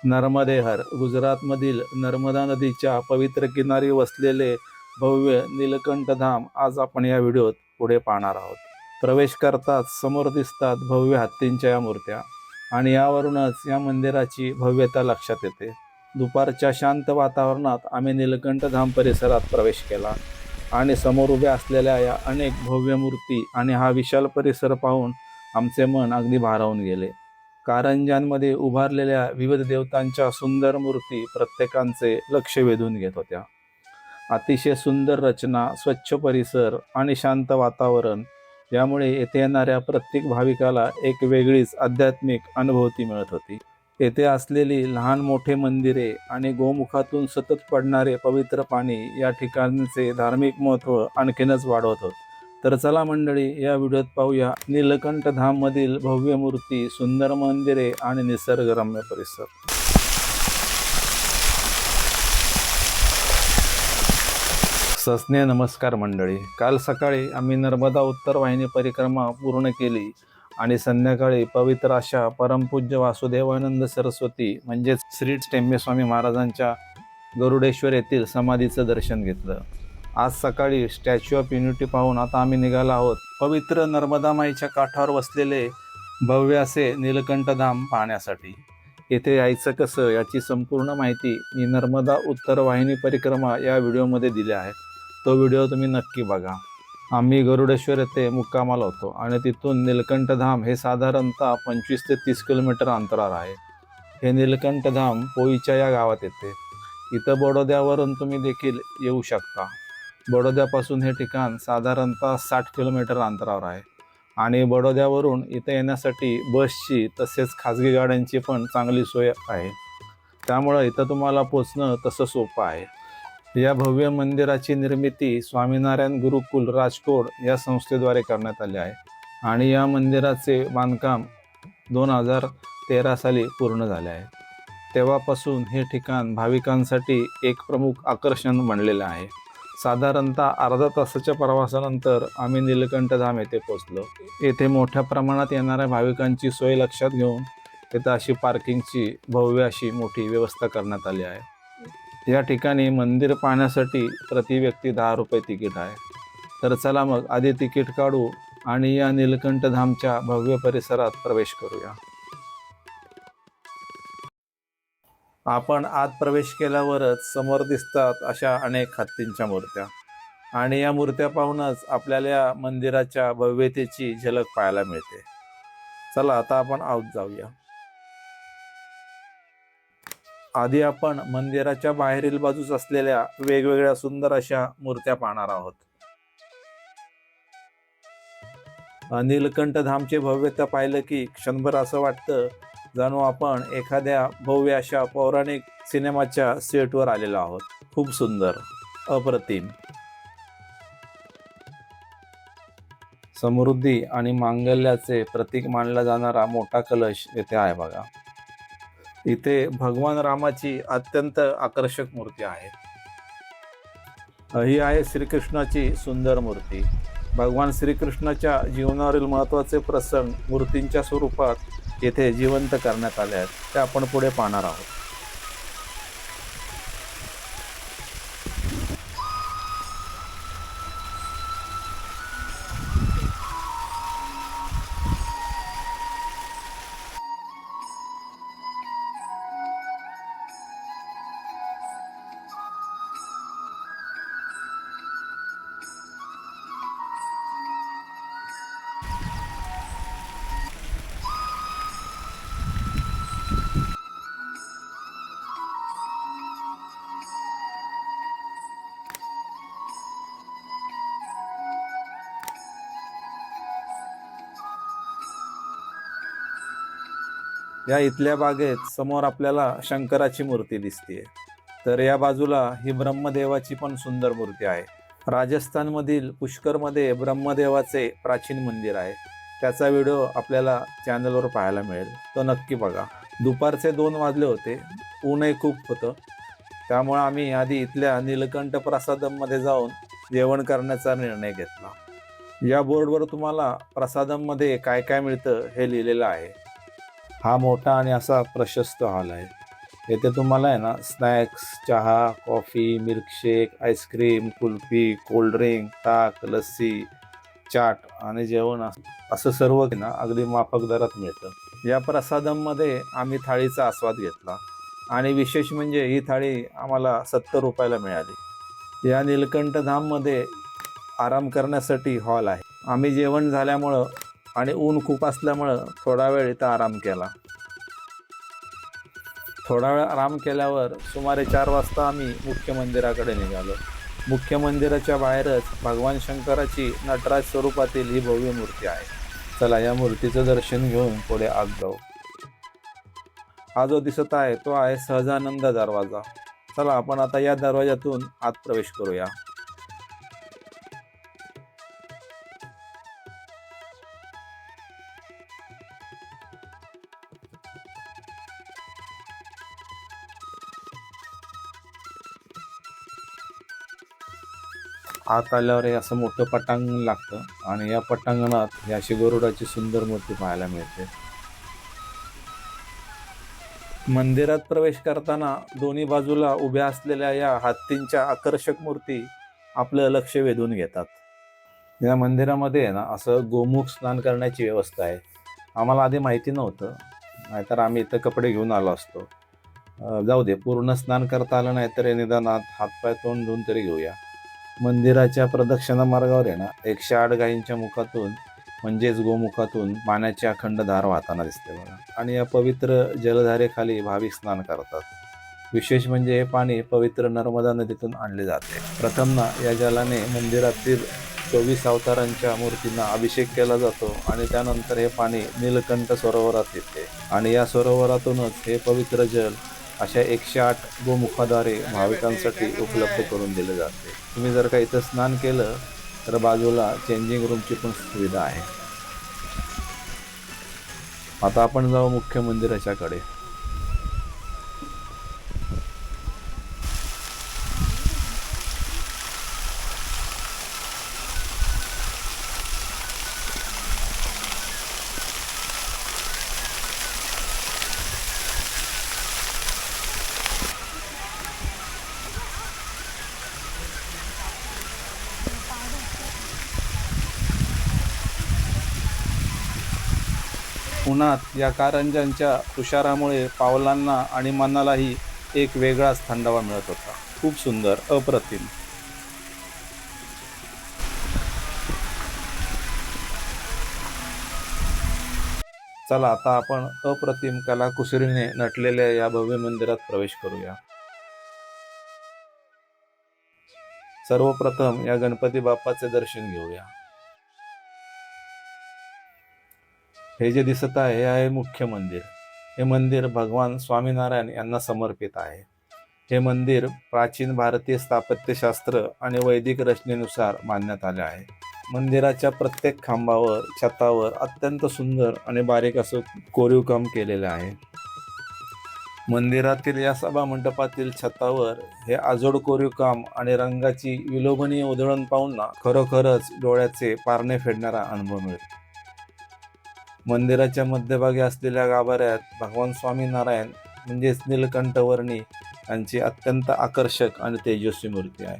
नर्मदेहर गुजरातमधील नर्मदा नदीच्या पवित्र किनारी वसलेले भव्य नीलकंठ धाम आज आपण या व्हिडिओत पुढे पाहणार आहोत। प्रवेश करताच समोर दिसतात भव्य हत्तींच्या या मूर्त्या आणि यावरूनच या मंदिराची भव्यता लक्षात येते। दुपारच्या शांत वातावरणात आम्ही नीलकंठ धाम परिसरात प्रवेश केला आणि समोर उभ्या असलेल्या या अनेक भव्य मूर्ती आणि हा विशाल परिसर पाहून आमचे मन अगदी भारावून गेले। कारंज्यांमध्ये उभारलेल्या विविध देवतांच्या सुंदर मूर्ती प्रत्येकांचे लक्ष वेधून घेत होत्या। अतिशय सुंदर रचना, स्वच्छ परिसर आणि शांत वातावरण यामुळे येथे येणाऱ्या प्रत्येक भाविकाला एक वेगळीच आध्यात्मिक अनुभूती मिळत होती। येथे असलेली लहान मोठे मंदिरे आणि गोमुखातून सतत पडणारे पवित्र पाणी या ठिकाणचे धार्मिक महत्त्व आणखीनच वाढवत होते। तर चला मंडळी, या व्हिडिओत पाहूया नीलकंठ धाम मधील भव्य मूर्ती, सुंदर मंदिरे आणि निसर्गरम्य परिसर। सस्ने नमस्कार मंडळी, काल सकाळी आम्ही नर्मदा उत्तर वाहिनी परिक्रमा पूर्ण केली आणि संध्याकाळी पवित्र अशा परमपूज्य वासुदेवानंद सरस्वती म्हणजेच श्री टेंबे स्वामी महाराजांच्या गरुडेश्वर येथील समाधीचं दर्शन घेतलं। आज सकाळी स्टॅच्यू ऑफ युनिटी पाहून आता आम्ही निघालो आहोत पवित्र नर्मदा माईच्या काठावर वसलेले भव्य असे नीलकंठ धाम पाहण्यासाठी। येथे यायचं कसं याची संपूर्ण माहिती मी नर्मदा उत्तर वाहिनी परिक्रमा या व्हिडिओमध्ये दिली आहे, तो व्हिडिओ तुम्ही नक्की बघा। आम्ही गरुडेश्वर येथे मुक्कामाला होतो आणि तिथून नीलकंठ धाम हे साधारणतः 25 ते 30 किलोमीटर अंतरावर आहे। हे नीलकंठ धाम पोईच्या या गावात येते। इथं बडोद्यावरून तुम्ही देखील येऊ शकता। बडोद्यापासून हे ठिकाण साधारणतः 60 किलोमीटर अंतरावर आहे आणि बडोद्यावरून इथं येण्यासाठी बसची तसेच खाजगी गाड्यांची पण चांगली सोय आहे, त्यामुळं इथं तुम्हाला पोचणं तसं सोपं आहे। या भव्य मंदिराची निर्मिती स्वामीनारायण गुरुकुल राजकोट या संस्थेद्वारे करण्यात आली आहे आणि या मंदिराचे बांधकाम 2013 साली पूर्ण झाले आहे। तेव्हापासून हे ठिकाण भाविकांसाठी एक प्रमुख आकर्षण बनलेले आहे। साधारणतः अर्धा तासाच्या प्रवासानंतर आम्ही नीलकंठ धाम येथे पोहोचलो। येथे मोठ्या प्रमाणात येणाऱ्या भाविकांची सोय लक्षात घेऊन येथे अशी पार्किंगची भव्य अशी मोठी व्यवस्था करण्यात आली आहे। या ठिकाणी मंदिर पाहण्यासाठी प्रति व्यक्ती 10 रुपये तिकीट आहे। तर चला मग आधी तिकीट काढू आणि या नीलकंठ धामच्या भव्य परिसरात प्रवेश करूया। आपण आत प्रवेश केल्यावरच समोर दिसतात अशा अनेक हत्तींच्या मूर्त्या आणि या मूर्त्या पाहूनच आपल्याला या मंदिराच्या भव्यतेची झलक पाहायला मिळते। चला आता आपण आत जाऊया। आधी आपण मंदिराच्या बाहेरील बाजूस असलेल्या वेगवेगळ्या सुंदर अशा मूर्त्या पाहणार आहोत। नीलकंठ धामचे भव्यता पाहिलं की क्षणभर असं वाटतं जणू आपण एखाद्या भव्य अशा पौराणिक सिनेमाच्या सेटवर आलेलो आहोत। खूप सुंदर, अप्रतिम। समृद्धी आणि मांगल्याचे प्रतीक मानला जाणारा मोठा कलश येथे आहे बघा। इथे भगवान रामाची अत्यंत आकर्षक मूर्ती आहे। ही आहे श्रीकृष्णाची सुंदर मूर्ती। भगवान श्रीकृष्णाच्या जीवनावरील महत्त्वाचे प्रसंग मूर्तींच्या स्वरूपात येथे जिवंत करण्यात आले आहेत, ते आपण पुढे पाहणार आहोत। या इथल्या बागेत समोर आपल्याला शंकराची मूर्ती दिसते, तर या बाजूला ही ब्रह्मदेवाची पण सुंदर मूर्ती आहे। राजस्थानमधील पुष्करमध्ये ब्रह्मदेवाचे प्राचीन मंदिर आहे, त्याचा व्हिडिओ आपल्याला चॅनलवर पाहायला मिळेल, तो नक्की बघा। दुपारचे 2 वाजले होते, ऊनही खूप होतं, त्यामुळे आम्ही आधी इथल्या नीलकंठ प्रसादममध्ये जाऊन जेवण करण्याचा निर्णय घेतला। या बोर्डवर तुम्हाला प्रसादममध्ये काय काय मिळतं हे लिहिलेलं आहे। हा मोठा आणि असा प्रशस्त हॉल आहे। येथे तुम्हाला आहे ना स्नॅक्स, चहा, coffee, milkshake, ice cream, kulfi, cold drink, ताक, लस्सी, चाट आणि जेवण असं सर्व आहे ना अगदी माफक दरात मिळतं। या प्रसादांमध्ये आम्ही थाळीचा आस्वाद घेतला आणि विशेष म्हणजे ही थाळी आम्हाला 70 रुपयाला मिळाली। या नीलकंठ धाममध्ये आराम करण्यासाठी हॉल आहे। आम्ही जेवण झाल्यामुळं आणि ऊन खूप असल्यामुळं थोडा वेळ इथं आराम केला। थोडा वेळ आराम केल्यावर सुमारे 4 वाजता आम्ही मुख्य मंदिराकडे निघालो। मुख्य मंदिराच्या बाहेरच भगवान शंकराची नटराज स्वरूपातील ही भव्य मूर्ती आहे। चला या मूर्तीचं दर्शन घेऊन पुढे आत जाऊ। हा जो दिसत आहे तो आहे सहजानंद दरवाजा। चला आपण आता या दरवाजातून आत प्रवेश करूया। आत आल्यावर हे असं मोठं पटांगण लागतं आणि या पटांगणात ही अशी गरुडाची सुंदर मूर्ती पाहायला मिळते। मंदिरात प्रवेश करताना दोन्ही बाजूला उभ्या असलेल्या या हत्तींच्या आकर्षक मूर्ती आपलं लक्ष वेधून घेतात। या मंदिरामध्ये आहे ना असं गोमुख स्नान करण्याची व्यवस्था आहे। आम्हाला आधी माहिती नव्हतं, नाहीतर आम्ही इथं कपडे घेऊन आलो असतो। जाऊ दे, पूर्ण स्नान करता आलं नाही तर निदानात हातपाय तोंड धुवून तरी घेऊया। मंदिराच्या प्रदक्षिणा मार्गावर आहे ना 108 गायींच्या मुखातून म्हणजेच गोमुखातून पाण्याची अखंड धार वाहताना दिसते बघा। आणि या पवित्र जलधारेखाली भाविक स्नान करतात। विशेष म्हणजे हे पाणी पवित्र नर्मदा नदीतून आणले जाते। प्रथम ना या जलाने मंदिरातील 24 अवतारांच्या मूर्तींना अभिषेक केला जातो आणि त्यानंतर हे पाणी नीलकंठ सरोवरात येते आणि या सरोवरातूनच हे पवित्र जल अशा 108 गोमुखाद्वारे भाविकांसाठी उपलब्ध करून दिले जाते। तुम्ही जर का इथं स्नान केलं तर बाजूला चेंजिंग रूमची पण सुविधा आहे। आता आपण जाऊ मुख्य मंदिराच्या कडे। उन्हात या कारंज्यांच्या तुषारामुळे पावलांना आणि मनालाही एक वेगळाच थंडावा मिळत होता। खूप सुंदर, अप्रतिम। चला आता आपण अप्रतिम कलाकुसरीने नटलेल्या या भव्य मंदिरात प्रवेश करूया। सर्वप्रथम या गणपती बाप्पाचे दर्शन घेऊया। हे जे दिसत आहे हे आहे मुख्य मंदिर। हे मंदिर भगवान स्वामीनारायण यांना समर्पित आहे। हे मंदिर प्राचीन भारतीय स्थापत्यशास्त्र आणि वैदिक रचनेनुसार बांधण्यात आले आहे। मंदिराच्या प्रत्येक खांबावर, छतावर अत्यंत सुंदर आणि बारीक असं कोरीव काम केलेलं आहे। मंदिरातील या सभा मंडपातील छतावर हे अजोड कोरीव काम आणि रंगाची विलोभनीय उधळण पाहून ना खरोखरच डोळ्याचे पारणे फेडणारा अनुभव मिळतो। मंदिराच्या मध्यभागी असलेल्या गाभाऱ्यात भगवान स्वामीनारायण म्हणजेच नीलकंठवर्णी यांची अत्यंत आकर्षक आणि तेजस्वी मूर्ती आहे।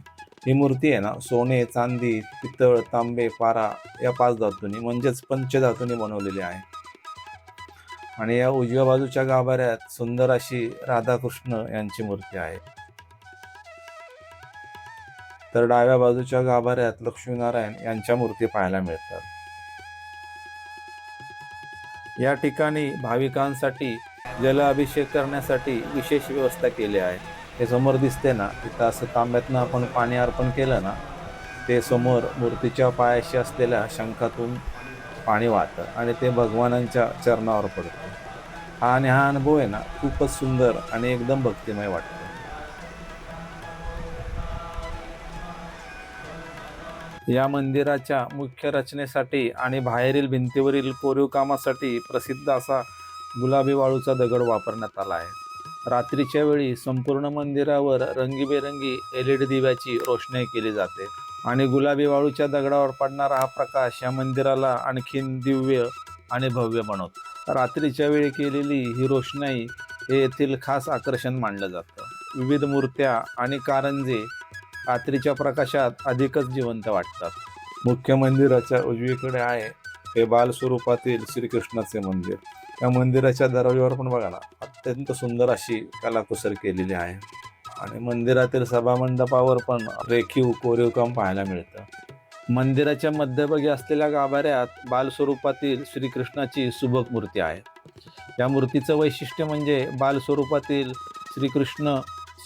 ही मूर्ती आहे ना सोने, चांदी, पितळ, तांबे, पारा या 5 धातूंनी म्हणजेच पंचधातूंनी बनवलेली आहे। आणि या उजव्या बाजूच्या गाभाऱ्यात सुंदर अशी राधाकृष्ण यांची मूर्ती आहे। तर डाव्या बाजूच्या गाभाऱ्यात लक्ष्मीनारायण यांच्या मूर्ती पाहायला मिळतात। या ठिकाणी भाविकांसाठी जल अभिषेक करण्यासाठी विशेष व्यवस्था केली आहे। हे समोर दिसते ना, इथं असं तांब्यातनं आपण पाणी अर्पण केलं ना, ते समोर मूर्तीच्या पायाशी असलेल्या शंखातून पाणी वाहतं आणि ते भगवानांच्या चरणावर पडतं। हा अनुभव आहे ना खूपच सुंदर आणि एकदम भक्तिमय वाटतो। या मंदिराच्या मुख्य रचनेसाठी आणि बाहेरील भिंतीवरील कोरीव कामासाठी प्रसिद्ध असा गुलाबी वाळूचा दगड वापरण्यात आला आहे। रात्रीच्या वेळी संपूर्ण मंदिरावर रंगीबेरंगी LED दिव्याची रोषणाई केली जाते आणि गुलाबी वाळूच्या दगडावर पडणारा हा प्रकाश या मंदिराला आणखीन दिव्य आणि भव्य बनवतो। रात्रीच्या वेळी केलेली ही रोषणाई हे येथील खास आकर्षण मानलं जातं. विविध मूर्त्या आणि कारंजे रात्रीच्या प्रकाशात अधिकच जिवंत वाटतात. मुख्य मंदिराच्या उजवीकडे आहे हे बाल स्वरूपातील श्रीकृष्णाचे मंदिर. या मंदिराच्या दरवाजावर पण बघा ना, अत्यंत सुंदर अशी कलाकुसर केलेली आहे आणि मंदिरातील सभामंडपावर पण रेखीव कोरीव काम पाहायला मिळतं. मंदिराच्या मध्यभागी असलेल्या गाभाऱ्यात बाल स्वरूपातील श्रीकृष्णाची सुबक मूर्ती आहे. या मूर्तीचं वैशिष्ट्य म्हणजे बाल स्वरूपातील श्रीकृष्ण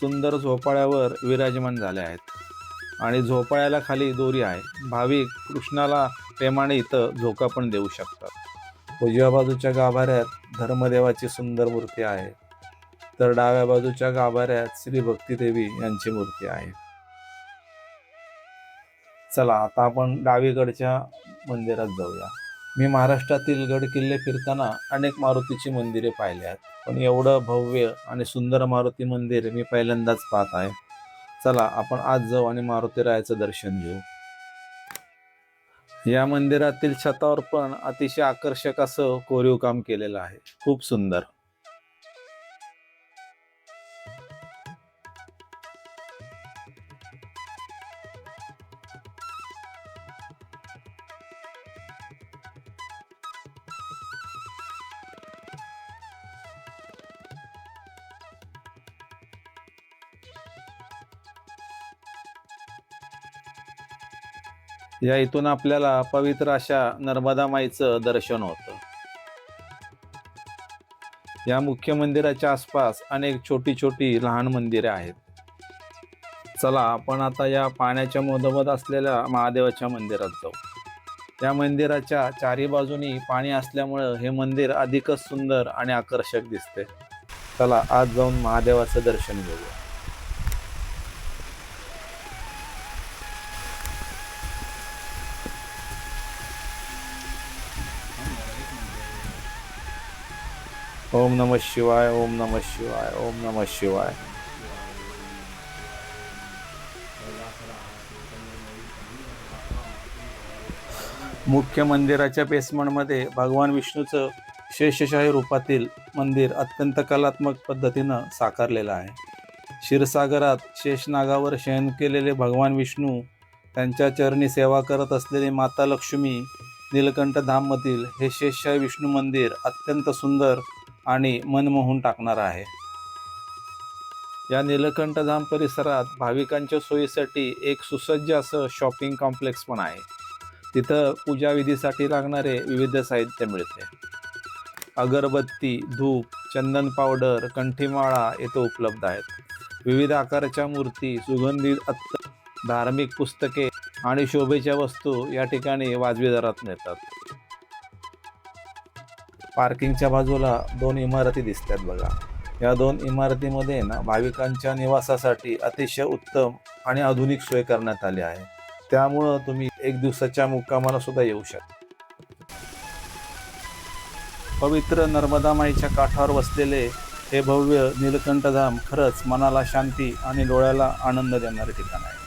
सुंदर झोपाळ्यावर विराजमान झाले आहेत आणि झोपाळ्याला खाली दोरी आहे. भाविक कृष्णाला प्रेमाने इथं झोका पण देऊ शकतात. उजव्या बाजूच्या गाभाऱ्यात धर्मदेवाची सुंदर मूर्ती आहे, तर डाव्या बाजूच्या गाभाऱ्यात श्री भक्तिदेवी यांची मूर्ती आहे. चला आता आपण डावीकडच्या मंदिरात जाऊया. मी महाराष्ट्रातील गड किल्ले फिरताना अनेक मारुतीची मंदिरे पाहिली आहेत, पण एवढं भव्य आणि सुंदर मारुती मंदिर मी पहिल्यांदाच पाहत आहे. चला आपण आज जाऊ आणि मारुतीरायाचं दर्शन घेऊ. या मंदिरातील छतावर पण अतिशय आकर्षक असं कोरीव काम केलेलं आहे, खूप सुंदर. या इथून आपल्याला पवित्र अशा नर्मदा माईचं दर्शन होतं. या मुख्य मंदिराच्या आसपास अनेक छोटी छोटी लहान मंदिरे आहेत. चला आपण आता या पाण्याच्या मधोमध असलेल्या महादेवाच्या मंदिरात जाऊ. या मंदिराच्या चारी बाजूनी पाणी असल्यामुळं हे मंदिर अधिकच सुंदर आणि आकर्षक दिसते. चला आज जाऊन महादेवाचं दर्शन घेऊया. ओम नमः शिवाय, ओम नमः शिवाय, ओम नमः शिवाय. मुख्य मंदिराच्या बेसमेंटमध्ये भगवान विष्णूचं शेषशाही रूपातील मंदिर अत्यंत कलात्मक पद्धतीनं साकारलेलं आहे. क्षीरसागरात शेषनागावर शयन केलेले भगवान विष्णू, त्यांच्या चरणी सेवा करत असलेली माता लक्ष्मी, नीलकंठ धाममधील हे शेषशाही विष्णू मंदिर अत्यंत सुंदर आणि मन मोहून टाकणार आहे. या नीलकंठ धाम परिसरात भाविकांच्या सोयीसाठी एक सुसज्ज असं शॉपिंग कॉम्प्लेक्स पण आहे. तिथं पूजाविधीसाठी लागणारे विविध साहित्य मिळते. अगरबत्ती, धूप, चंदन पावडर, कंठीमाळा येथे उपलब्ध आहेत. विविध आकाराच्या मूर्ती, सुगंधित अत्तर, धार्मिक पुस्तके आणि शोभेच्या वस्तू या ठिकाणी वाजवी दरात मिळतात. पार्किंगच्या बाजूला 2 इमारती दिसतात बघा. या 2 इमारतीमध्ये ना भाविकांच्या निवासासाठी अतिशय उत्तम आणि आधुनिक सोय करण्यात आली आहे. त्यामुळं तुम्ही 1 दिवसाच्या मुक्कामाला सुद्धा येऊ शकता. पवित्र नर्मदा माईच्या काठावर वसलेले हे भव्य नीलकंठधाम खरंच मनाला शांती आणि डोळ्याला आनंद देणारे ठिकाण आहे.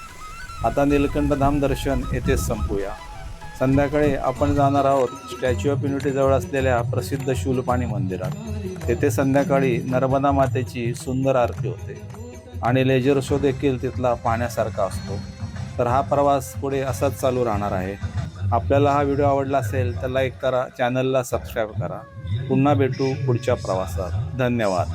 आता नीलकंठधाम दर्शन येथेच संपूया. संध्याकाळी आपण जाणार आहोत स्टॅच्यू ऑफ युनिटी जवळ असलेल्या प्रसिद्ध शूलपाणी मंदिरात. तेथे संध्याकाळी नर्मदा मातेची सुंदर आरती होते आणि लेजर शो देखील तिथला पाहण्यासारखा असतो. तर हा प्रवास पुढे असाच चालू राहणार आहे. आपल्याला हा व्हिडिओ आवडला असेल तर लाईक करा, चॅनलला सबस्क्राईब करा. पुन्हा भेटू पुढच्या प्रवासात. धन्यवाद.